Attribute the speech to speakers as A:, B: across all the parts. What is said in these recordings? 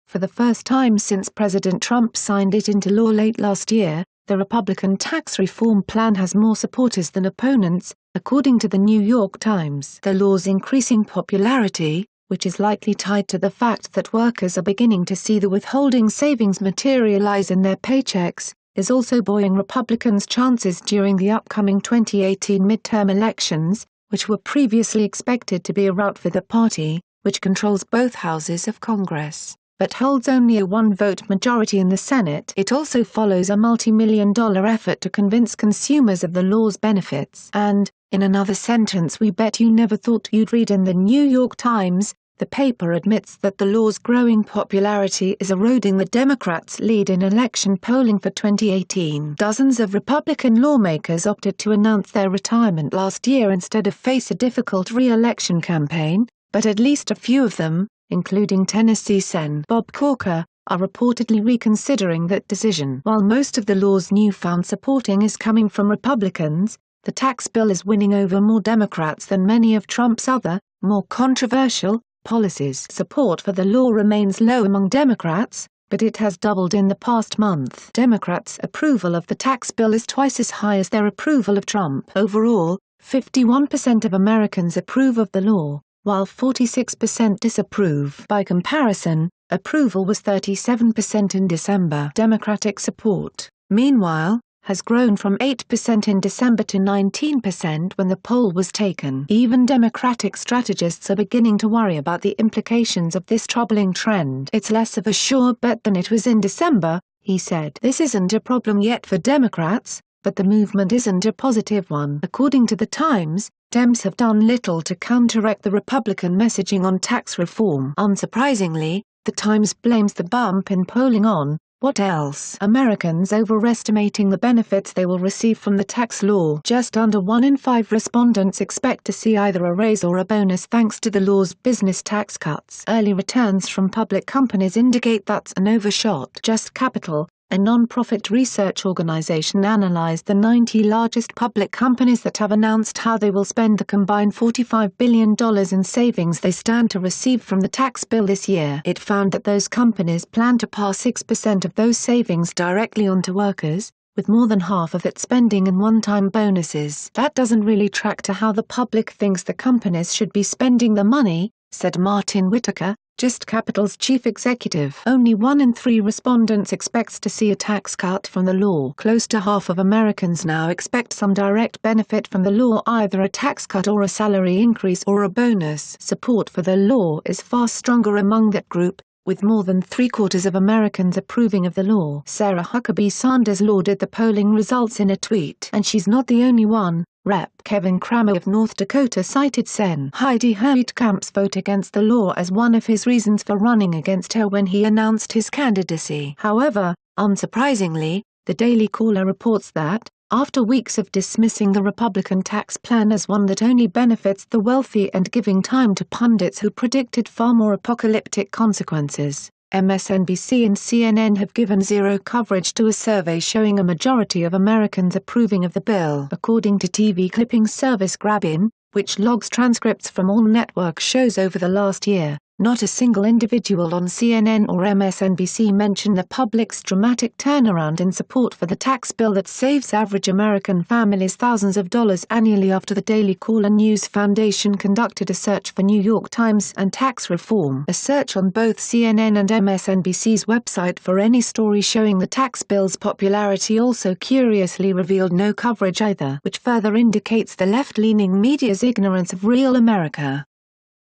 A: For the first time since President Trump signed it into law late last year, the Republican tax reform plan has more supporters than opponents, according to the New York Times. The law's increasing popularity, which is likely tied to the fact that workers are beginning to see the withholding savings materialize in their paychecks, is also buoying Republicans' chances during the upcoming 2018 midterm elections, which were previously expected to be a rout for the party, which controls both houses of Congress, but holds only a one-vote majority in the Senate. It also follows a multi-million-dollar effort to convince consumers of the law's benefits. And, in another sentence we bet you never thought you'd read in the New York Times, the paper admits that the law's growing popularity is eroding the Democrats' lead in election polling for 2018. Dozens of Republican lawmakers opted to announce their retirement last year instead of face a difficult re-election campaign, but at least a few of them, including Tennessee Sen. Bob Corker, are reportedly reconsidering that decision. While most of the law's newfound supporting is coming from Republicans, the tax bill is winning over more Democrats than many of Trump's other, more controversial, policies. Support for the law remains low among Democrats, but it has doubled in the past month. Democrats' approval of the tax bill is twice as high as their approval of Trump. Overall, 51% of Americans approve of the law, while 46% disapprove. By comparison, approval was 37% in December. Democratic support, meanwhile, has grown from 8% in December to 19% when the poll was taken. Even Democratic strategists are beginning to worry about the implications of this troubling trend. It's less of a sure bet than it was in December, he said. This isn't a problem yet for Democrats, but the movement isn't a positive one. According to the Times, Dems have done little to counteract the Republican messaging on tax reform. Unsurprisingly, the Times blames the bump in polling on what else? Americans overestimating the benefits they will receive from the tax law. Just under 1 in 5 respondents expect to see either a raise or a bonus thanks to the law's business tax cuts. Early returns from public companies indicate that's an overshot. Just Capital, a non-profit research organization, analyzed the 90 largest public companies that have announced how they will spend the combined $45 billion in savings they stand to receive from the tax bill this year. It found that those companies plan to pass 6% of those savings directly onto workers, with more than half of it spending in one-time bonuses. That doesn't really track to how the public thinks the companies should be spending the money, said Martin Whitaker, Just Capital's chief executive. Only 1 in 3 respondents expects to see a tax cut from the law. Close to half of Americans now expect some direct benefit from the law, either a tax cut or a salary increase or a bonus. Support for the law is far stronger among that group, with more than 3/4 of Americans approving of the law. Sarah Huckabee Sanders lauded the polling results in a tweet. And she's not the only one. Rep. Kevin Cramer of North Dakota cited Sen. Heidi Heitkamp's vote against the law as one of his reasons for running against her when he announced his candidacy. However, unsurprisingly, the Daily Caller reports that, after weeks of dismissing the Republican tax plan as one that only benefits the wealthy and giving time to pundits who predicted far more apocalyptic consequences, MSNBC and CNN have given zero coverage to a survey showing a majority of Americans approving of the bill. According to TV clipping service Grabin, which logs transcripts from all network shows over the last year, not a single individual on CNN or MSNBC mentioned the public's dramatic turnaround in support for the tax bill that saves average American families thousands of dollars annually. After the Daily Caller News Foundation conducted a search for New York Times and tax reform. A search on both CNN and MSNBC's website for any story showing the tax bill's popularity also curiously revealed no coverage either, which further indicates the left-leaning media's ignorance of real America.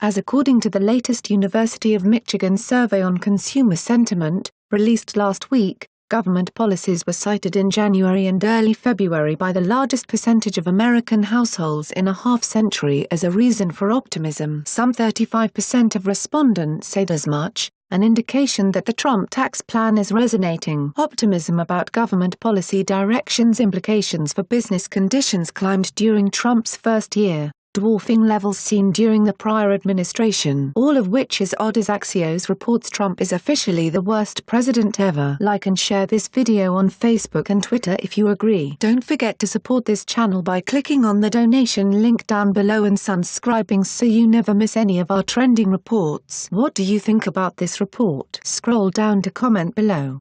A: As according to the latest University of Michigan survey on consumer sentiment, released last week, government policies were cited in January and early February by the largest percentage of American households in a half-century as a reason for optimism. Some 35% of respondents said as much, an indication that the Trump tax plan is resonating. Optimism about government policy direction's implications for business conditions climbed during Trump's first year. dwarfing levels seen during the prior administration. All of which is odd, as Axios reports Trump is officially the worst president ever. Like and share this video on Facebook and Twitter if you agree. Don't forget to support this channel by clicking on the donation link down below and subscribing so you never miss any of our trending reports. What do you think about this report? Scroll down to comment below.